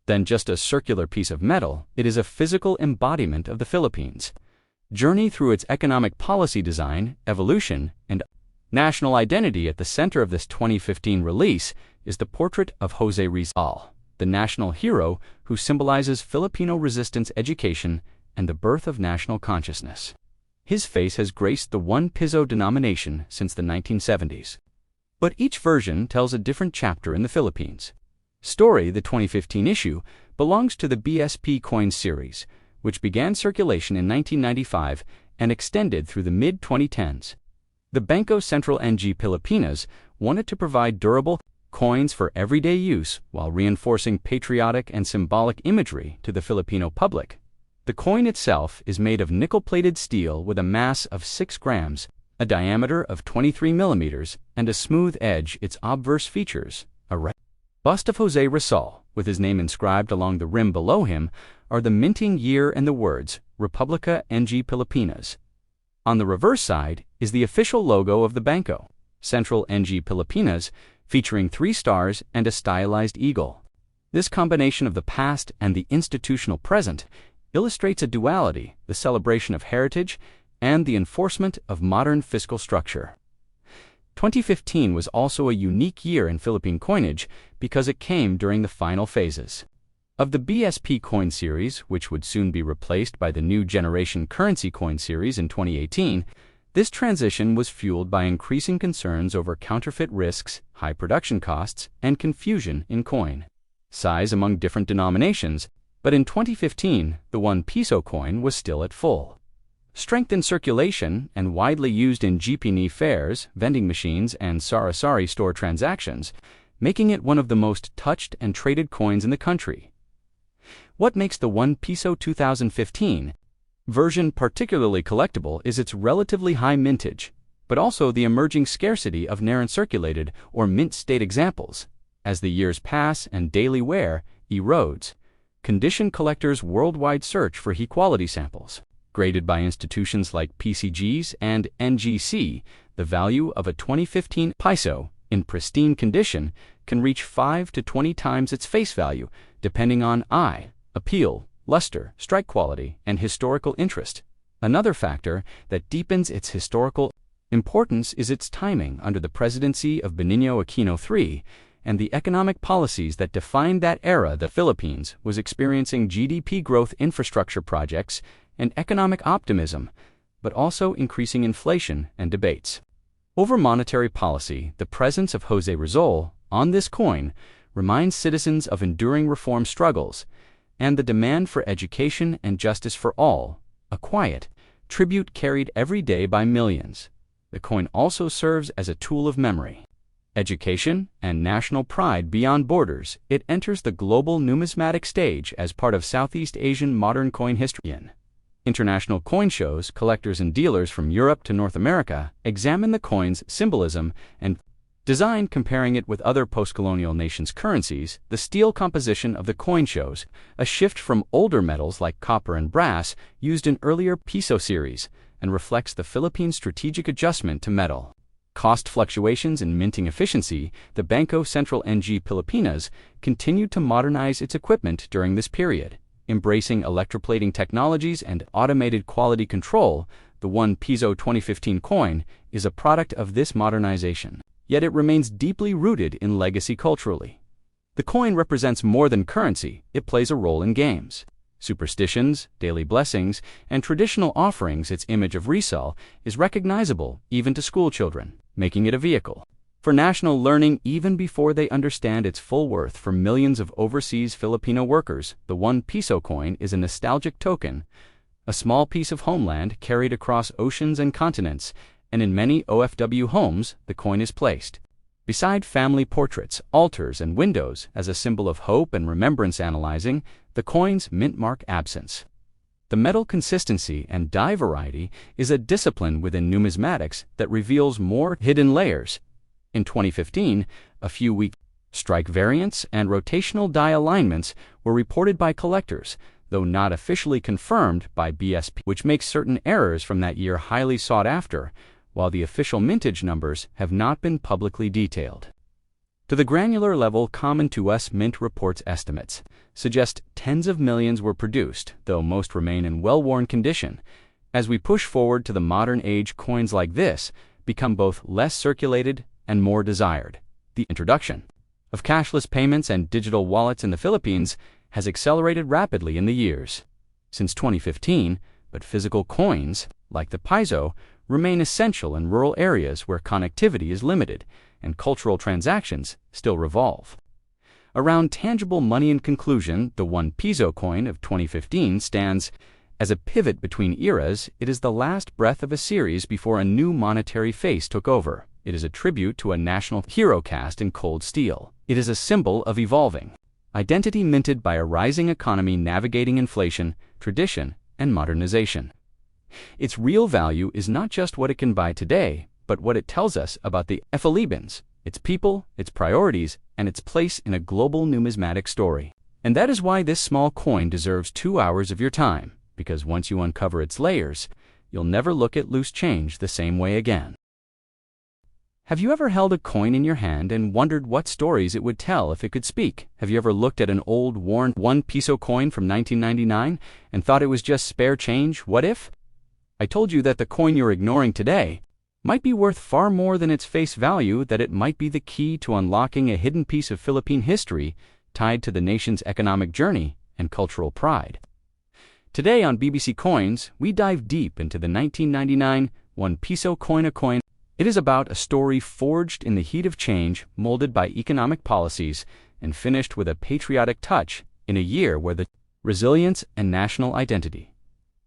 than just a circular piece of metal. It is a physical embodiment of the Philippines' journey through its economic policy, design, evolution, and national identity. At the center of this 2015 release is the portrait of José Rizal, the national hero who symbolizes Filipino resistance, education, and the birth of national consciousness. His face has graced the 1 piso denomination since the 1970s. But each version tells a different chapter in the Philippines' story. The 2015 issue belongs to the BSP coin series, which began circulation in 1995 and extended through the mid-2010s. The Bangko Sentral ng Pilipinas wanted to provide durable coins for everyday use while reinforcing patriotic and symbolic imagery to the Filipino public. The coin itself is made of nickel-plated steel with a mass of 6 grams, a diameter of 23 millimeters, and a smooth edge. Its obverse features a bust of Jose Rizal, with his name inscribed along the rim below him, are the minting year and the words Republica ng Pilipinas. On the reverse side is the official logo of the Banco, Central ng Pilipinas, featuring 3 stars and a stylized eagle. This combination of the past and the institutional present illustrates a duality, the celebration of heritage and the enforcement of modern fiscal structure. 2015 was also a unique year in Philippine coinage because it came during the final phases of the BSP coin series, which would soon be replaced by the new generation currency coin series in 2018. This transition was fueled by increasing concerns over counterfeit risks, high production costs, and confusion in coin size among different denominations, but in 2015, the One Piso coin was still at full strength in circulation and widely used in jeepney fairs, vending machines, and sari-sari store transactions, making it one of the most touched and traded coins in the country. What makes the One Piso 2015 version particularly collectible is its relatively high mintage, but also the emerging scarcity of non-circulated or mint state examples. As the years pass and daily wear erodes, condition collectors worldwide search for high-quality samples. Graded by institutions like PCGs and NGC, the value of a 2015 Piso in pristine condition can reach 5 to 20 times its face value, depending on eye, appeal, luster, strike quality, and historical interest. Another factor that deepens its historical importance is its timing under the presidency of Benigno Aquino III and the economic policies that defined that era. The Philippines was experiencing GDP growth, infrastructure projects, and economic optimism, but also increasing inflation and debates over monetary policy. The presence of Jose Rizal on this coin reminds citizens of enduring reform struggles and the demand for education and justice for all, a quiet tribute carried every day by millions. The coin also serves as a tool of memory, education, and national pride beyond borders. It enters the global numismatic stage as part of Southeast Asian modern coin history. In international coin shows, collectors and dealers from Europe to North America examine the coin's symbolism and design, comparing it with other post-colonial nations' currencies. The steel composition of the coin shows a shift from older metals like copper and brass used in earlier Piso series and reflects the Philippines' strategic adjustment to metal cost fluctuations and minting efficiency. The Banco Central ng Pilipinas continued to modernize its equipment during this period, embracing electroplating technologies and automated quality control. The One Piso 2015 coin is a product of this modernization, yet it remains deeply rooted in legacy culturally. The coin represents more than currency. It plays a role in games, superstitions, daily blessings, and traditional offerings. Its image of Rizal is recognizable even to schoolchildren, making it a vehicle for national learning even before they understand its full worth. For millions of overseas Filipino workers, the One Piso coin is a nostalgic token, a small piece of homeland carried across oceans and continents, and in many OFW homes, the coin is placed beside family portraits, altars, and windows as a symbol of hope and remembrance. Analyzing the coin's mint mark absence, the metal consistency and die variety is a discipline within numismatics that reveals more hidden layers. In 2015, a few weak strike variants and rotational die alignments were reported by collectors, though not officially confirmed by BSP, which makes certain errors from that year highly sought after, while the official mintage numbers have not been publicly detailed. To the granular level common to us, mint reports estimates suggest tens of millions were produced, though most remain in well-worn condition. As we push forward to the modern age, coins like this become both less circulated and more desired. The introduction of cashless payments and digital wallets in the Philippines has accelerated rapidly in the years since 2015, but physical coins, like the Piso, remain essential in rural areas where connectivity is limited and cultural transactions still revolve around tangible money. In conclusion, the One Piso coin of 2015 stands as a pivot between eras. It is the last breath of a series before a new monetary phase took over. It is a tribute to a national hero cast in cold steel. It is a symbol of evolving identity minted by a rising economy navigating inflation, tradition, and modernization. Its real value is not just what it can buy today, but what it tells us about the Philippines, its people, its priorities, and its place in a global numismatic story. And that is why this small coin deserves 2 hours of your time, because once you uncover its layers, you'll never look at loose change the same way again. Have you ever held a coin in your hand and wondered what stories it would tell if it could speak? Have you ever looked at an old, worn One Piso coin from 1999 and thought it was just spare change? What if I told you that the coin you're ignoring today might be worth far more than its face value, that it might be the key to unlocking a hidden piece of Philippine history tied to the nation's economic journey and cultural pride? Today on BBC Coins, we dive deep into the 1999 One Piso coin. A coin. It is about a story forged in the heat of change, molded by economic policies, and finished with a patriotic touch in a year where the resilience and national identity.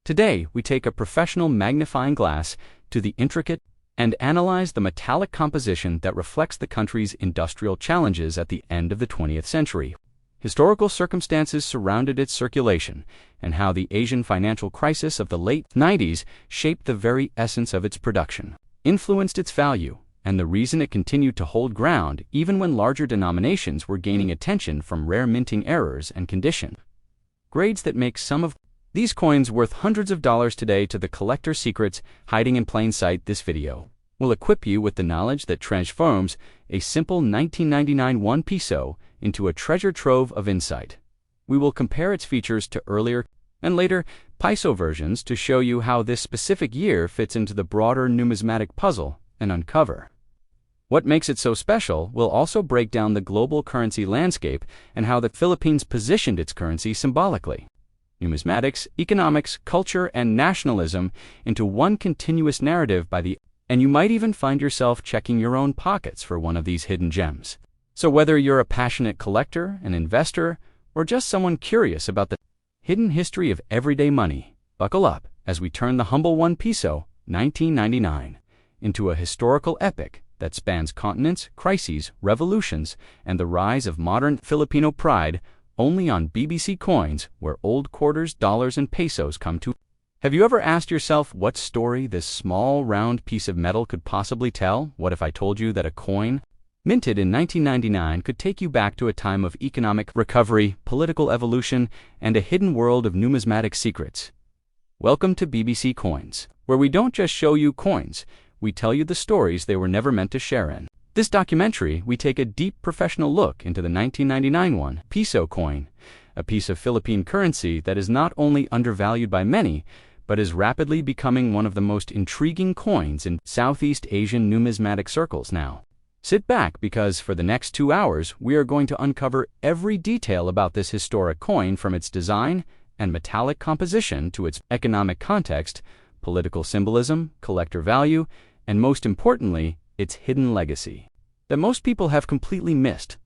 Today, we take a professional magnifying glass to the intricate and analyze the metallic composition that reflects the country's industrial challenges at the end of the 20th century, historical circumstances surrounded its circulation, and how the Asian financial crisis of the late 90s shaped the very essence of its production, influenced its value, and the reason it continued to hold ground even when larger denominations were gaining attention from rare minting errors and condition grades that make some of these coins worth hundreds of dollars today. To the collector secrets hiding in plain sight, this video will equip you with the knowledge that transforms a simple 1999 One Piso into a treasure trove of insight. We will compare its features to earlier and later Piso versions to show you how this specific year fits into the broader numismatic puzzle and uncover what makes it so special. We'll also break down the global currency landscape and how the Philippines positioned its currency symbolically, numismatics, economics, culture, and nationalism into one continuous narrative and you might even find yourself checking your own pockets for one of these hidden gems. So whether you're a passionate collector, an investor, or just someone curious about the hidden history of everyday money, buckle up as we turn the humble One Piso 1999 into a historical epic that spans continents, crises, revolutions, and the rise of modern Filipino pride, only on BBC Coins, where old quarters, dollars, and pesos come to. Have you ever asked yourself what story this small, round piece of metal could possibly tell? What if I told you that a coin minted in 1999 could take you back to a time of economic recovery, political evolution, and a hidden world of numismatic secrets? Welcome to BBC Coins, where we don't just show you coins, we tell you the stories they were never meant to share in. This documentary, we take a deep professional look into the 1999 One Piso coin, a piece of Philippine currency that is not only undervalued by many, but is rapidly becoming one of the most intriguing coins in Southeast Asian numismatic circles now. Sit back, because for the next 2 hours, we are going to uncover every detail about this historic coin, from its design and metallic composition to its economic context, political symbolism, collector value, and most importantly, its hidden legacy that most people have completely missed.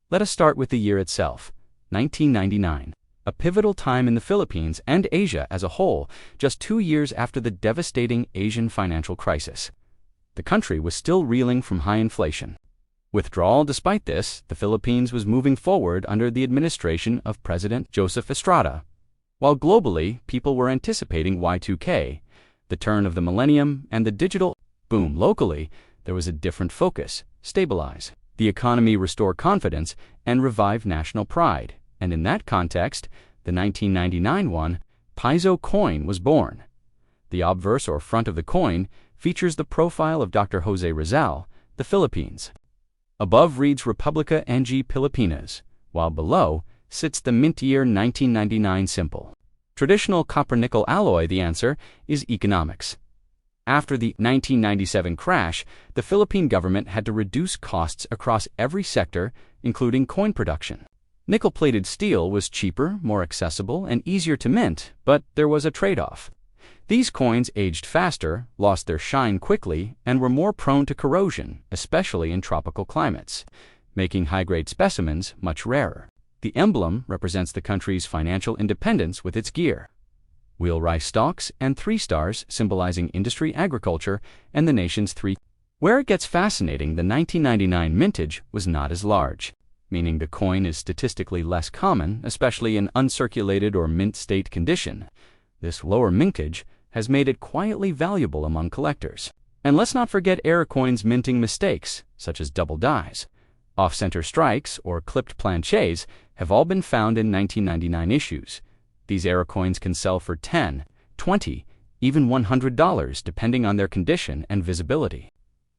Let us start with the year itself, 1999, a pivotal time in the Philippines and Asia as a whole, just 2 years after the devastating Asian financial crisis. The country was still reeling from high inflation. Withdrawal. Despite this, the Philippines was moving forward under the administration of President Joseph Estrada. While globally, people were anticipating Y2K, the turn of the millennium, and the digital boom, locally, there was a different focus: stabilize the economy, restore confidence, and revive national pride. And in that context, the 1999 One Piso coin was born. The obverse, or front of the coin, features the profile of Dr. Jose Rizal, the Philippines. Above reads Republica ng Pilipinas, while below sits the mint year 1999 symbol. Traditional copper-nickel alloy. The answer is economics. After the 1997 crash, the Philippine government had to reduce costs across every sector, including coin production. Nickel-plated steel was cheaper, more accessible, and easier to mint, but there was a trade-off. These coins aged faster, lost their shine quickly, and were more prone to corrosion, especially in tropical climates, making high-grade specimens much rarer. The emblem represents the country's financial independence with its gear: wheel rice stalks and 3 stars, symbolizing industry, agriculture, and the nation's 3 Where it gets fascinating, the 1999 mintage was not as large, meaning the coin is statistically less common, especially in uncirculated or mint state condition. This lower mintage has made it quietly valuable among collectors. And let's not forget error coins minting mistakes, such as double dies. Off-center strikes or clipped planchets have all been found in 1999 issues. These error coins can sell for $10, $20, even $100 depending on their condition and visibility.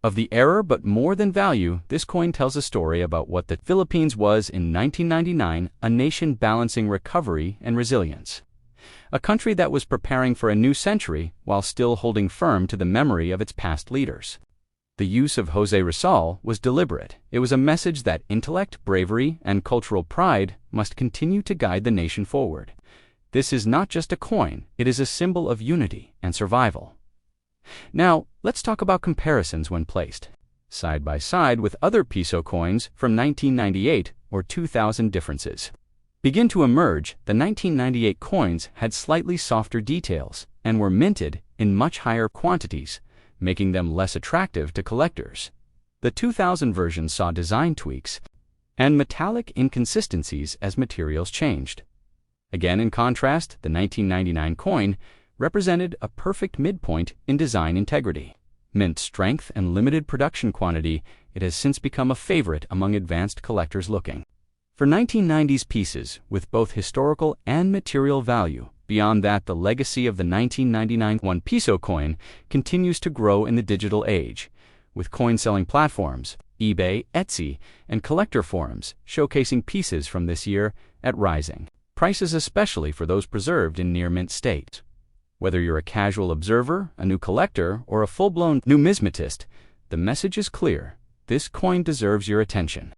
Of the error but more than value, this coin tells a story about what the Philippines was in 1999, a nation balancing recovery and resilience. A country that was preparing for a new century while still holding firm to the memory of its past leaders. The use of Jose Rizal was deliberate. It was a message that intellect, bravery, and cultural pride must continue to guide the nation forward. This is not just a coin, it is a symbol of unity and survival. Now, let's talk about comparisons when placed side by side with other piso coins from 1998 or 2000. Differences begin to emerge. The 1998 coins had slightly softer details and were minted in much higher quantities, making them less attractive to collectors. The 2000 version saw design tweaks and metallic inconsistencies as materials changed. Again, in contrast, the 1999 coin represented a perfect midpoint in design integrity. Mint strength and limited production quantity, it has since become a favorite among advanced collectors looking for 1990s pieces with both historical and material value. Beyond that, the legacy of the 1999 One Piso coin continues to grow in the digital age, with coin-selling platforms, eBay, Etsy, and collector forums showcasing pieces from this year at rising prices, especially for those preserved in near-mint state. Whether you're a casual observer, a new collector, or a full-blown numismatist, the message is clear. This coin deserves your attention.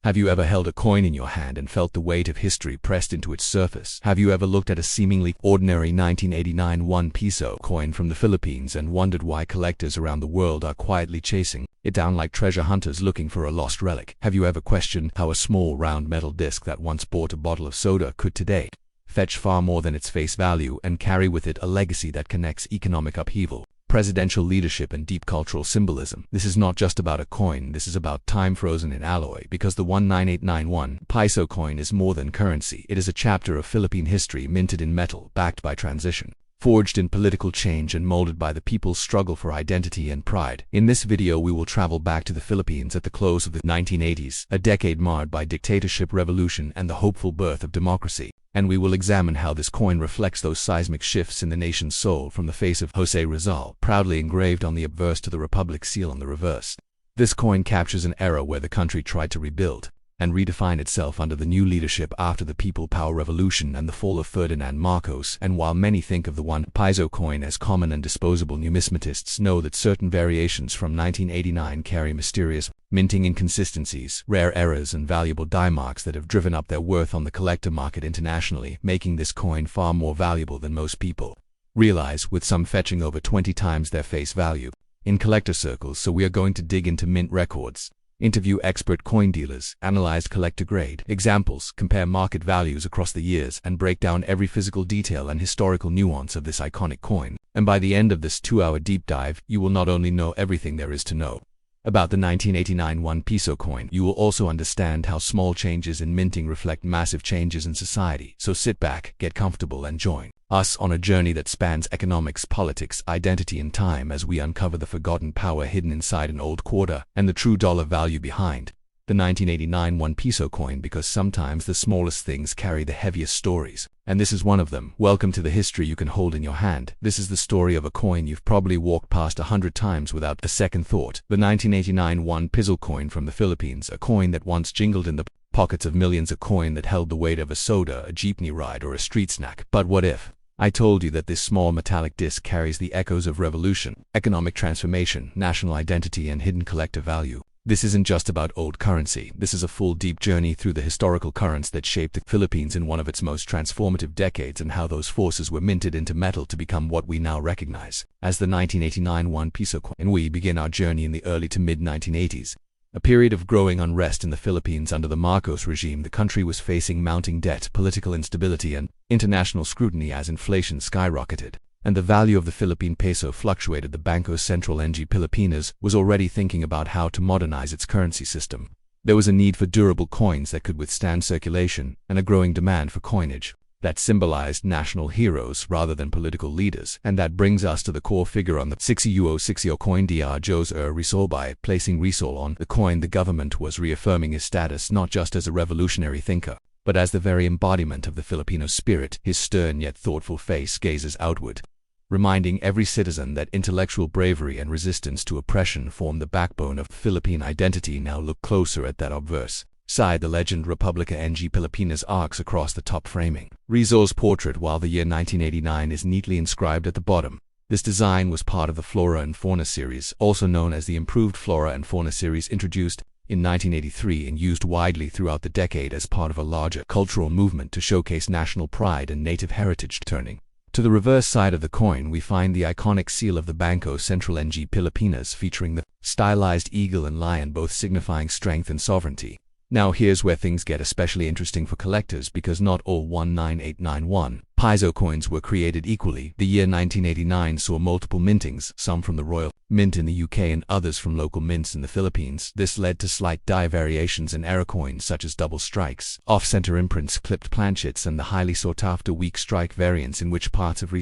Have you ever held a coin in your hand and felt the weight of history pressed into its surface? Have you ever looked at a seemingly ordinary 1989 One Piso coin from the Philippines and wondered why collectors around the world are quietly chasing it down like treasure hunters looking for a lost relic? Have you ever questioned how a small round metal disc that once bought a bottle of soda could today fetch far more than its face value and carry with it a legacy that connects economic upheaval, presidential leadership, and deep cultural symbolism? This is not just about a coin, this is about time frozen in alloy, because the 19891 Piso coin is more than currency. It is a chapter of Philippine history minted in metal, backed by transition, forged in political change, and molded by the people's struggle for identity and pride. In this video, we will travel back to the Philippines at the close of the 1980s, a decade marred by dictatorship, revolution, and the hopeful birth of democracy. And we will examine how this coin reflects those seismic shifts in the nation's soul, from the face of Jose Rizal, proudly engraved on the obverse, to the Republic seal on the reverse. This coin captures an era where the country tried to rebuild and redefine itself under the new leadership after the People Power Revolution and the fall of Ferdinand Marcos. And while many think of the One Piso coin as common and disposable, numismatists know that certain variations from 1989 carry mysterious minting inconsistencies, rare errors, and valuable die marks that have driven up their worth on the collector market internationally, making this coin far more valuable than most people realize, with some fetching over 20 times their face value in collector circles. So we are going to dig into mint records, interview expert coin dealers, analyze collector grade examples, compare market values across the years, and break down every physical detail and historical nuance of this iconic coin. And by the end of this 2-hour deep dive, you will not only know everything there is to know about the 1989 One Piso coin, you will also understand how small changes in minting reflect massive changes in society. So sit back, get comfortable, and join us on a journey that spans economics, politics, identity, and time, as we uncover the forgotten power hidden inside an old quarter and the true dollar value behind the 1989 One Piso coin, because sometimes the smallest things carry the heaviest stories. And this is one of them. Welcome to the history you can hold in your hand. This is the story of a coin you've probably walked past 100 times without a second thought. The 1989 One Piso coin from the Philippines, a coin that once jingled in the pockets of millions, a coin that held the weight of a soda, a jeepney ride, or a street snack. But what if I told you that this small metallic disc carries the echoes of revolution, economic transformation, national identity, and hidden collector value? This isn't just about old currency. This is a full, deep journey through the historical currents that shaped the Philippines in one of its most transformative decades, and how those forces were minted into metal to become what we now recognize as the 1989 One Piso coin. And we begin our journey in the early to mid-1980s. A period of growing unrest in the Philippines under the Marcos regime. The country was facing mounting debt, political instability, and international scrutiny as inflation skyrocketed. and the value of the Philippine peso fluctuated. The Bangko Sentral ng Pilipinas was already thinking about how to modernize its currency system. There was a need for durable coins that could withstand circulation, and a growing demand for coinage that symbolized national heroes rather than political leaders. And that brings us to the core figure on the 60 coin. Dr. Jose Rizal. By placing Rizal on the coin, the government was reaffirming his status not just as a revolutionary thinker, but as the very embodiment of the Filipino spirit. His stern yet thoughtful face gazes outward, reminding every citizen that intellectual bravery and resistance to oppression form the backbone of Philippine identity. Now look closer at that obverse side. The legend Republica ng Pilipinas arcs across the top, framing Rizal's portrait, while the year 1989 is neatly inscribed at the bottom. This design was part of the Flora and Fauna series, also known as the Improved Flora and Fauna series, introduced in 1983 and used widely throughout the decade as part of a larger cultural movement to showcase national pride and native heritage. Turning to the reverse side of the coin, we find the iconic seal of the Bangko Sentral ng Pilipinas, featuring the stylized eagle and lion, both signifying strength and sovereignty. Now here's where things get especially interesting for collectors, because not all 19891 Piso coins were created equally. The year 1989 saw multiple mintings, some from the Royal Mint in the UK and others from local mints in the Philippines. This led to slight die variations in error coins such as double strikes, off-center imprints, clipped planchets, and the highly sought-after weak strike variants in which parts of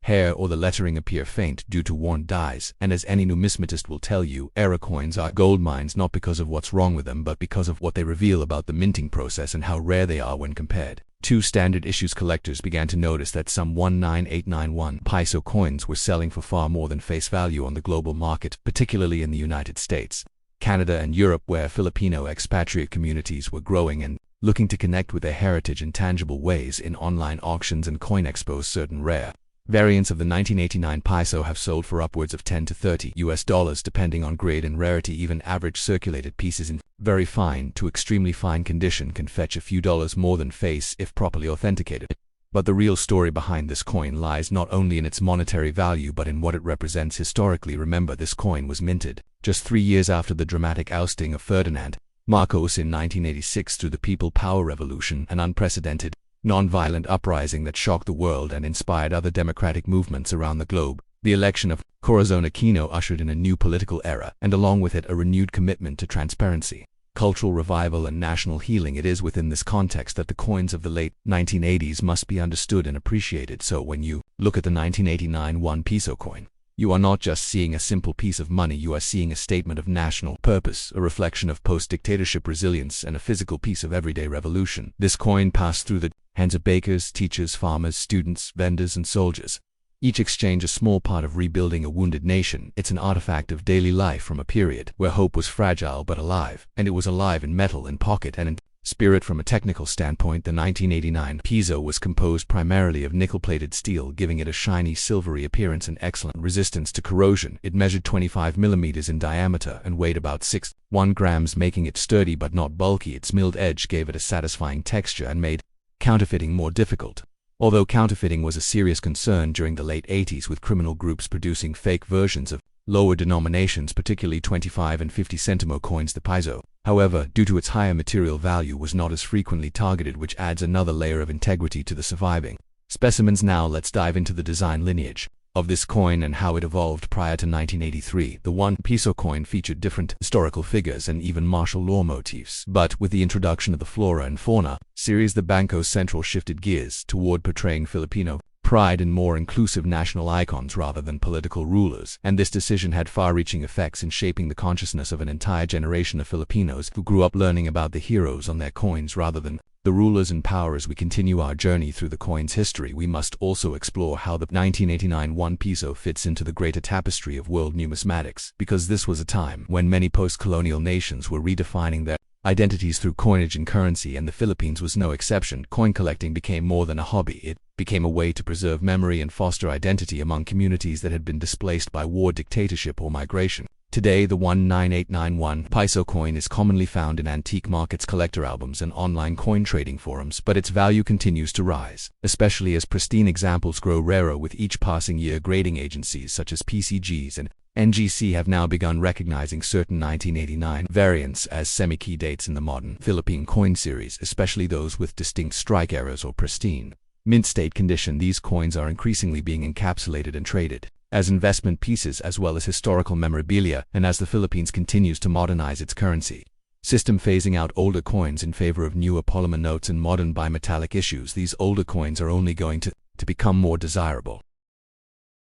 hair or the lettering appear faint due to worn dies. And as any numismatist will tell you, error coins are gold mines, not because of what's wrong with them, but because of what they reveal about the minting process and how rare they are when compared to standard issues. Collectors began to notice that some 19891 Piso coins were selling for far more than face value on the global market, particularly in the United States, Canada, and Europe, where Filipino expatriate communities were growing and looking to connect with their heritage in tangible ways. In online auctions and coin expos, certain rare variants of the 1989 Piso have sold for upwards of $10 to $30 depending on grade and rarity. Even average circulated pieces in very fine to extremely fine condition can fetch a few dollars more than face if properly authenticated. But the real story behind this coin lies not only in its monetary value but in what it represents historically. Remember, this coin was minted just 3 years after the dramatic ousting of Ferdinand Marcos in 1986 through the People Power Revolution, an unprecedented non-violent uprising that shocked the world and inspired other democratic movements around the globe. The election of Corazon Aquino ushered in a new political era, and along with it a renewed commitment to transparency, cultural revival, and national healing. It is within this context that the coins of the late 1980s must be understood and appreciated. So when you look at the 1989 One Piso coin, you are not just seeing a simple piece of money, you are seeing a statement of national purpose, a reflection of post-dictatorship resilience, and a physical piece of everyday revolution. This coin passed through the hands of bakers, teachers, farmers, students, vendors, and soldiers, each exchange a small part of rebuilding a wounded nation. It's an artifact of daily life from a period where hope was fragile but alive, and it was alive in metal, in pocket, and in spirit. From a technical standpoint, the 1989 Piso was composed primarily of nickel-plated steel, giving it a shiny silvery appearance and excellent resistance to corrosion. It measured 25 millimeters in diameter and weighed about 6.1 grams, making it sturdy but not bulky. Its milled edge gave it a satisfying texture and made counterfeiting more difficult. Although counterfeiting was a serious concern during the late 80s, with criminal groups producing fake versions of lower denominations, particularly 25 and 50 centimo coins, the Piso, however, due to its higher material value, was not as frequently targeted, which adds another layer of integrity to the surviving specimens. Now let's dive into the design lineage of this coin and how it evolved. Prior to 1983, the One Piso coin featured different historical figures and even martial law motifs. But with the introduction of the Flora and Fauna series, the Bangko Sentral shifted gears toward portraying Filipino pride in more inclusive national icons rather than political rulers. And this decision had far-reaching effects in shaping the consciousness of an entire generation of Filipinos who grew up learning about the heroes on their coins rather than the rulers in power. As we continue our journey through the coin's history, we must also explore how the 1989 One Piso fits into the greater tapestry of world numismatics, because this was a time when many post-colonial nations were redefining their identities through coinage and currency, and the Philippines was no exception. Coin collecting became more than a hobby. It became a way to preserve memory and foster identity among communities that had been displaced by war, dictatorship, or migration. Today, the 19891 Piso coin is commonly found in antique markets, collector albums, and online coin trading forums, but its value continues to rise, especially as pristine examples grow rarer with each passing year. Grading agencies such as PCGs and NGC have now begun recognizing certain 1989 variants as semi-key dates in the modern Philippine coin series, especially those with distinct strike errors or pristine mint state condition, these coins are increasingly being encapsulated and traded as investment pieces as well as historical memorabilia, and as the Philippines continues to modernize its currency system, phasing out older coins in favor of newer polymer notes and modern bimetallic issues, these older coins are only going to become more desirable.